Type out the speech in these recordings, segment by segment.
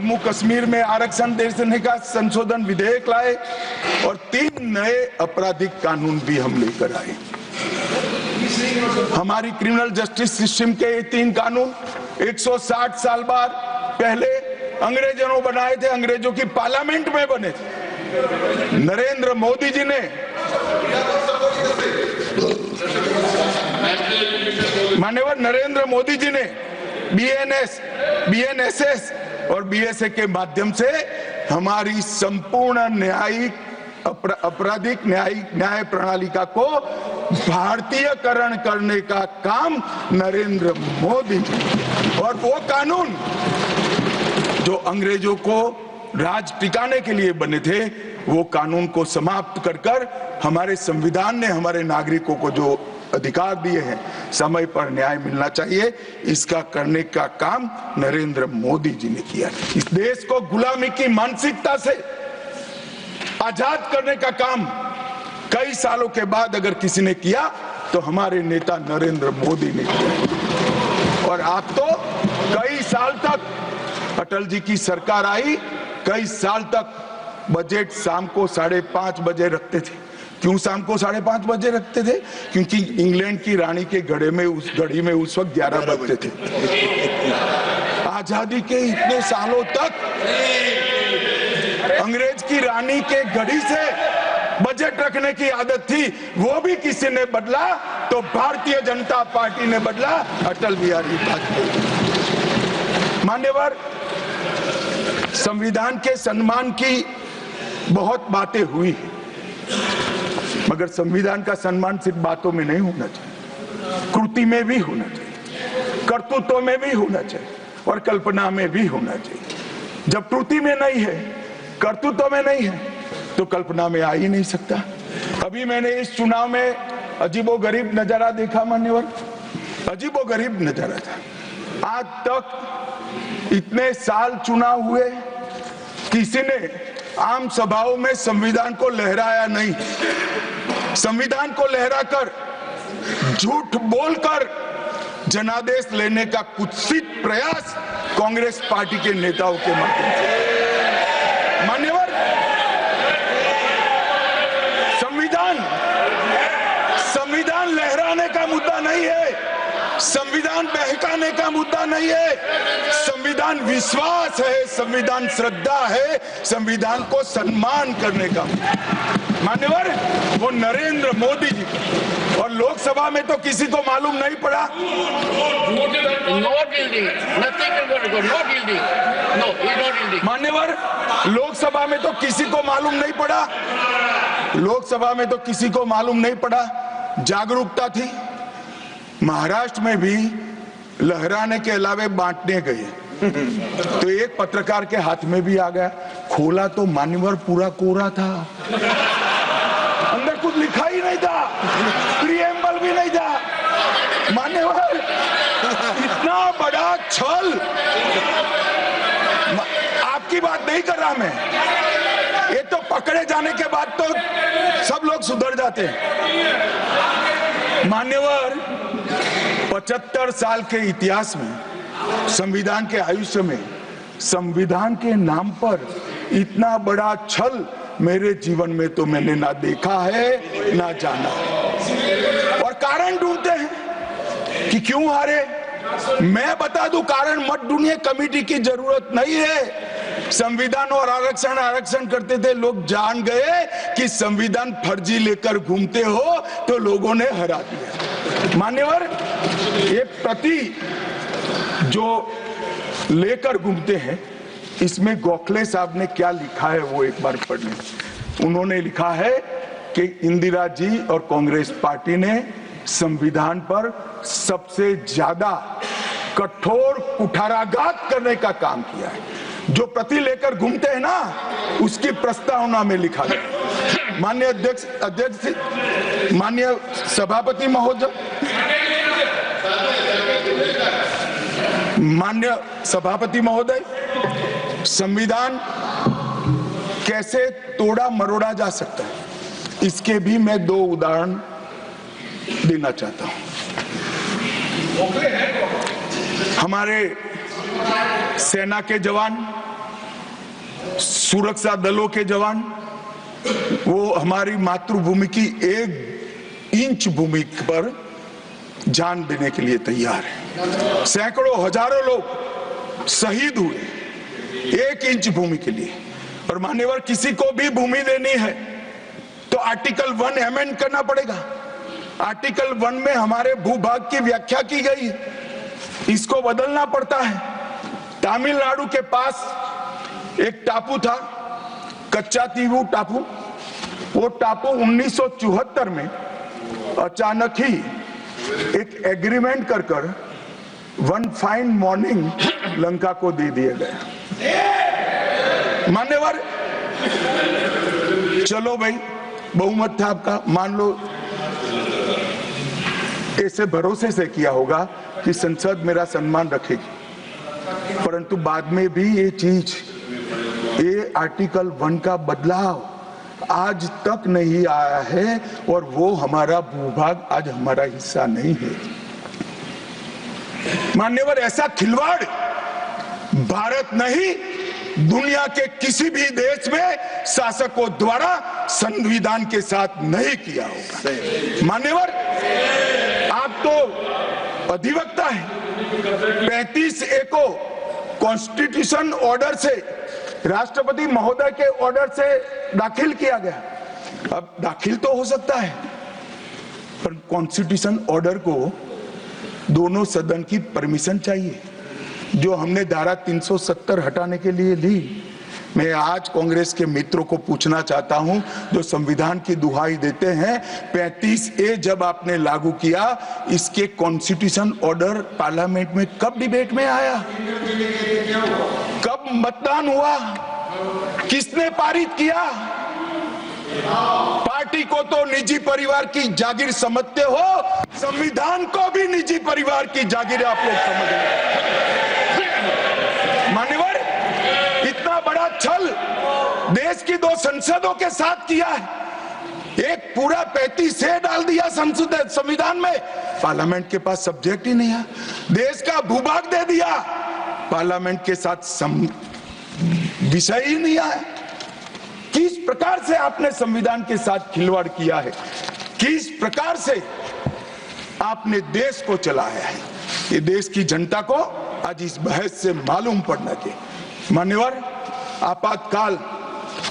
जम्मू कश्मीर में आरक्षण देने का संशोधन विधेयक लाए और 3 नए आपराधिक कानून भी हम लेकर आए। हमारी क्रिमिनल जस्टिस सिस्टम के ये 3 कानून 160 साल बाद पहले अंग्रेजों ने बनाए थे, अंग्रेजों की पार्लियामेंट में बने थे। नरेंद्र मोदी जी ने, माननीय नरेंद्र मोदी जी ने बीएनएसएस और बीएसए के माध्यम से हमारी संपूर्ण न्यायिक आपराधिक न्याय प्रणालिका को भारतीयकरण करने का काम नरेंद्र मोदी जी, और वो कानून जो अंग्रेजों को राज टिकाने के लिए बने थे, वो कानून को समाप्त कर हमारे संविधान ने हमारे नागरिकों को जो अधिकार दिए हैं, समय पर न्याय मिलना चाहिए, इसका करने का काम नरेंद्र मोदी जी ने किया। इस देश को गुलामी की मानसिकता से आजाद करने का काम कई सालों के बाद अगर किसी ने किया तो हमारे नेता नरेंद्र मोदी ने किया। और आप तो कई साल तक अटल जी की सरकार आई, कई साल तक बजट शाम को 5:30 बजे रखते थे। क्यों शाम को 5:30 बजे रखते थे? क्योंकि इंग्लैंड की रानी के घड़ी में उस वक्त 11 बजते थे। आजादी के इतने सालों तक अंग्रेज की रानी के घड़ी से बजट रखने की आदत थी, वो भी किसी ने बदला तो भारतीय जनता पार्टी ने बदला, अटल बिहारी वाजपेयी। मान्यवर, संविधान के सम्मान की बहुत बातें हुई है, मगर संविधान का सम्मान सिर्फ बातों में नहीं होना चाहिए, कृति में भी होना चाहिए, कर्तृत्व में भी होना चाहिए और कल्पना में भी होना चाहिए। जब कृति में नहीं है, कर्तृत्व में नहीं है, तो कल्पना में आ ही नहीं सकता। अभी मैंने इस चुनाव में अजीबोगरीब नजारा देखा मान्यवर, अजीबोगरीब नजारा था। आज तक इतने साल चुनाव हुए, किसी ने आम सभाओं में संविधान को लहराया नहीं। संविधान को लहराकर, झूठ बोलकर जनादेश लेने का कुत्सित प्रयास कांग्रेस पार्टी के नेताओं के माध्यम से। मान्यवर, संविधान लहराने का मुद्दा नहीं है, संविधान बहकाने का मुद्दा नहीं है, संविधान विश्वास है, संविधान श्रद्धा है, संविधान को सम्मान करने का। मान्यवर, वो नरेंद्र मोदी जी, और लोकसभा में तो किसी को मालूम नहीं पड़ा। मान्यवर, लोकसभा में तो किसी को मालूम नहीं पड़ा, लोकसभा में तो किसी को मालूम नहीं पड़ा। जागरूकता थी, महाराष्ट्र में भी लहराने के अलावे बांटने गए तो एक पत्रकार के हाथ में भी आ गया, खोला तो मान्यवर पूरा कोरा था, अंदर कुछ लिखा ही नहीं था, प्रीएम्बल भी नहीं था। मान्यवर, इतना बड़ा छल, आपकी बात नहीं कर रहा मैं, ये तो पकड़े जाने के बाद तो सब लोग सुधर जाते हैं। मान्यवर, 75 साल के इतिहास में, संविधान के आयुष्य में, संविधान के नाम पर इतना बड़ा छल मेरे जीवन में तो मैंने ना देखा है ना जाना है। और कारण ढूंढते हैं कि क्यों हारे। मैं बता दूं, कारण मत ढूंढिए, कमेटी की जरूरत नहीं है। संविधान और आरक्षण करते थे, लोग जान गए कि संविधान फर्जी लेकर घूमते हो तो लोगों ने हरा दिया। मान्यवर, ये प्रति जो लेकर घूमते हैं, इसमें गोखले साहब ने क्या लिखा है वो एक बार पढ़ लें। उन्होंने लिखा है कि इंदिरा जी और कांग्रेस पार्टी ने संविधान पर सबसे ज्यादा कठोर कुठाराघात करने का काम किया है। जो प्रति लेकर घूमते हैं ना, उसकी प्रस्तावना में लिखा है। माननीय अध्यक्ष, माननीय सभापति महोदय, माननीय सभापति महोदय, संविधान कैसे तोड़ा मरोड़ा जा सकता है, इसके भी मैं 2 उदाहरण देना चाहता हूं। हमारे सेना के जवान सुरक्षा दलों के जवान वो हमारी मातृभूमि की 1 इंच भूमि पर जान देने के लिए तैयार है। सैकड़ों हजारों लोग शहीद हुए 1 इंच भूमि के लिए। और मान्यवर, किसी को भी भूमि देनी है तो आर्टिकल 1 अमेंड करना पड़ेगा। आर्टिकल 1 में हमारे भूभाग की व्याख्या की गई है, इसको बदलना पड़ता है। तमिलनाडु के पास एक टापू था, कच्चातीवू टापू। वो टापू 1974 में अचानक ही एक एग्रीमेंट कर वन फाइन मॉर्निंग लंका को दे दिया गया। मान्यवर, चलो भाई, बहुमत था आपका, मान लो ऐसे भरोसे से किया होगा कि संसद मेरा सम्मान रखेगी, परंतु बाद में भी ये आर्टिकल 1 का बदलाव आज तक नहीं आया है और वो हमारा भूभाग आज हमारा हिस्सा नहीं है। मान्यवर, ऐसा खिलवाड़ भारत नहीं, दुनिया के किसी भी देश में शासकों द्वारा संविधान के साथ नहीं किया होगा। मान्यवर, आप तो अधिवक्ता है। 35A को कॉन्स्टिट्यूशन ऑर्डर से, राष्ट्रपति महोदय के ऑर्डर से दाखिल किया गया। अब दाखिल तो हो सकता है, पर कॉन्स्टिट्यूशन ऑर्डर को दोनों सदन की परमिशन चाहिए, जो हमने धारा 370 हटाने के लिए ली। मैं आज कांग्रेस के मित्रों को पूछना चाहता हूं, जो संविधान की दुहाई देते हैं, 35A जब आपने लागू किया, इसके कॉन्स्टिट्यूशन ऑर्डर पार्लियामेंट में कब डिबेट में आया, कब मतदान हुआ, किसने पारित किया? पार्टी को तो निजी परिवार की जागीर समझते हो, संविधान को भी निजी परिवार की जागीर आप लोग समझ रहे। मान्यवर, इतना बड़ा छल देश की 2 संसदों के साथ किया है। एक पूरा 35A डाल दिया संसद संविधान में, पार्लियामेंट के पास सब्जेक्ट ही नहीं है। देश का भूभाग दे दिया, पार्लियामेंट के साथ विषय ही नहीं आया। किस प्रकार से आपने संविधान के साथ खिलवाड़ किया है, किस प्रकार से आपने देश को चलाया है, ये देश की जनता को आज इस बहस से मालूम पड़ना चाहिए। मान्यवर, आपातकाल,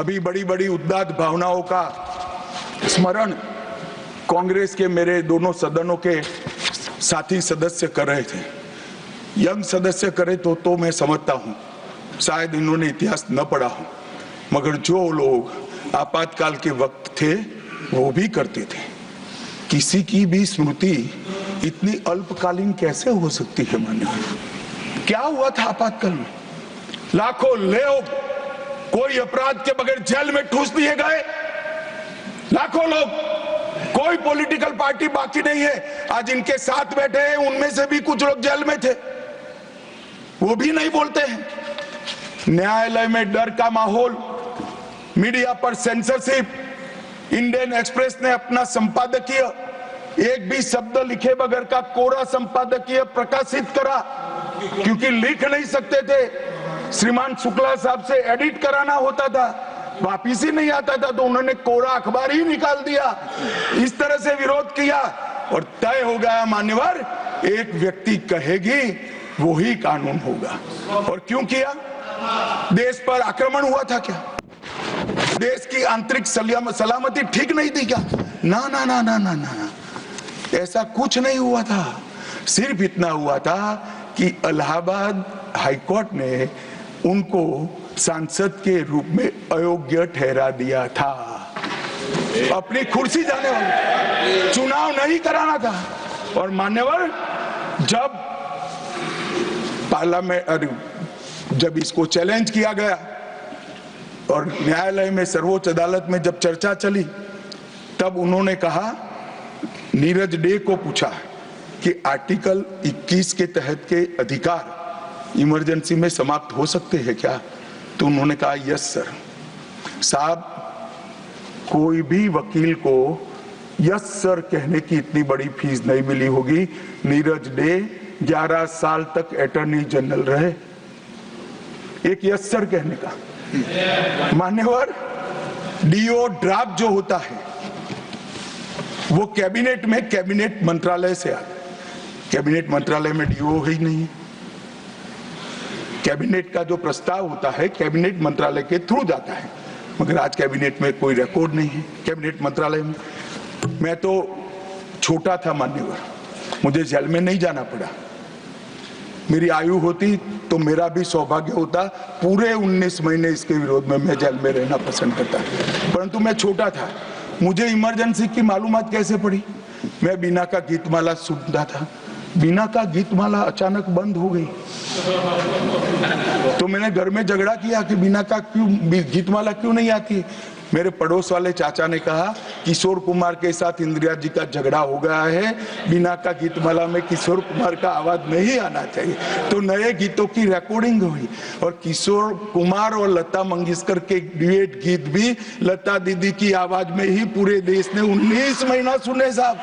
अभी बड़ी बड़ी उदात्त भावनाओं का स्मरण कांग्रेस के मेरे दोनों सदनों के साथी सदस्य कर रहे थे। यंग सदस्य करे तो मैं समझता हूं, शायद इन्होंने इतिहास न पढ़ा हो, मगर जो लोग आपातकाल के वक्त थे वो भी करते थे। किसी की भी स्मृति इतनी अल्पकालीन कैसे हो सकती है? मान्यवर, क्या हुआ था आपातकाल में? लाखों लोग कोई अपराध के बगैर जेल में ठूस दिए गए, लाखों लोग, कोई पॉलिटिकल पार्टी बाकी नहीं है। आज इनके साथ बैठे हैं, उनमें से भी कुछ लोग जेल में थे, वो भी नहीं बोलते हैं। न्यायालय में डर का माहौल, मीडिया पर सेंसरशिप। इंडियन एक्सप्रेस ने अपना संपादकीय एक भी शब्द लिखे बगैर का कोरा संपादकीय प्रकाशित करा, क्योंकि लिख नहीं सकते थे। श्रीमान शुक्ला साहब से एडिट कराना होता था, वापिस ही नहीं आता था, तो उन्होंने कोरा अखबार ही निकाल दिया। इस तरह से विरोध किया और तय हो गया, मान्यवर, एक व्यक्ति कहेगी वो ही कानून होगा। और क्यों किया? देश पर आक्रमण हुआ था क्या? देश की आंतरिक सलामती ठीक नहीं थी क्या? ना ना ना ना ना ना, ऐसा कुछ नहीं हुआ था। सिर्फ इतना हुआ था कि इलाहाबाद हाईकोर्ट ने उनको सांसद के रूप में अयोग्य ठहरा दिया था। अपनी कुर्सी जाने वाले, चुनाव नहीं कराना था। और मान्यवर, जब पार्लियामेंट, जब इसको चैलेंज किया गया और न्यायालय में, सर्वोच्च अदालत में जब चर्चा चली, तब उन्होंने कहा, नीरज डे को पूछा कि आर्टिकल 21 के तहत के अधिकार इमरजेंसी में समाप्त हो सकते हैं क्या? तो उन्होंने कहा, यस सर। साहब, कोई भी वकील को यस सर कहने की इतनी बड़ी फीस नहीं मिली होगी। नीरज डे 11 साल तक अटॉर्नी जनरल रहे, एक यस सर कहने का। मान्यवर, डीओ ड्राफ्ट जो होता है वो कैबिनेट में, कैबिनेट मंत्रालय से आता है। कैबिनेट मंत्रालय में डीओ ही नहीं है। कैबिनेट का जो प्रस्ताव होता है कैबिनेट मंत्रालय के थ्रू जाता है, मगर आज कैबिनेट में कोई रिकॉर्ड नहीं है कैबिनेट मंत्रालय में। मैं तो छोटा था मान्यवर, मुझे जेल में नहीं जाना पड़ा। मेरी आयु होती तो मेरा भी सौभाग्य होता, पूरे 19 महीने इसके विरोध में मैं जेल में रहना पसंद करता, परंतु मैं छोटा था। मुझे इमरजेंसी की मालूमात कैसे पड़ी? मैं बीना का गीतमाला सुनता था, बीना का गीतमाला अचानक बंद हो गई। तो मैंने घर में झगड़ा किया कि बीना का क्यों गीतमाला क्यों नहीं आती। मेरे पड़ोस वाले चाचा ने कहा किशोर कुमार के साथ इंदिरा जी का झगड़ा हो गया है, बीना का गीतमाला में किशोर कुमार का आवाज नहीं आना चाहिए। तो नए गीतों की रिकॉर्डिंग हुई और किशोर कुमार और लता मंगेशकर के ड्यूएट गीत भी लता दीदी की आवाज में ही पूरे देश ने 19 महीना सुने साहब।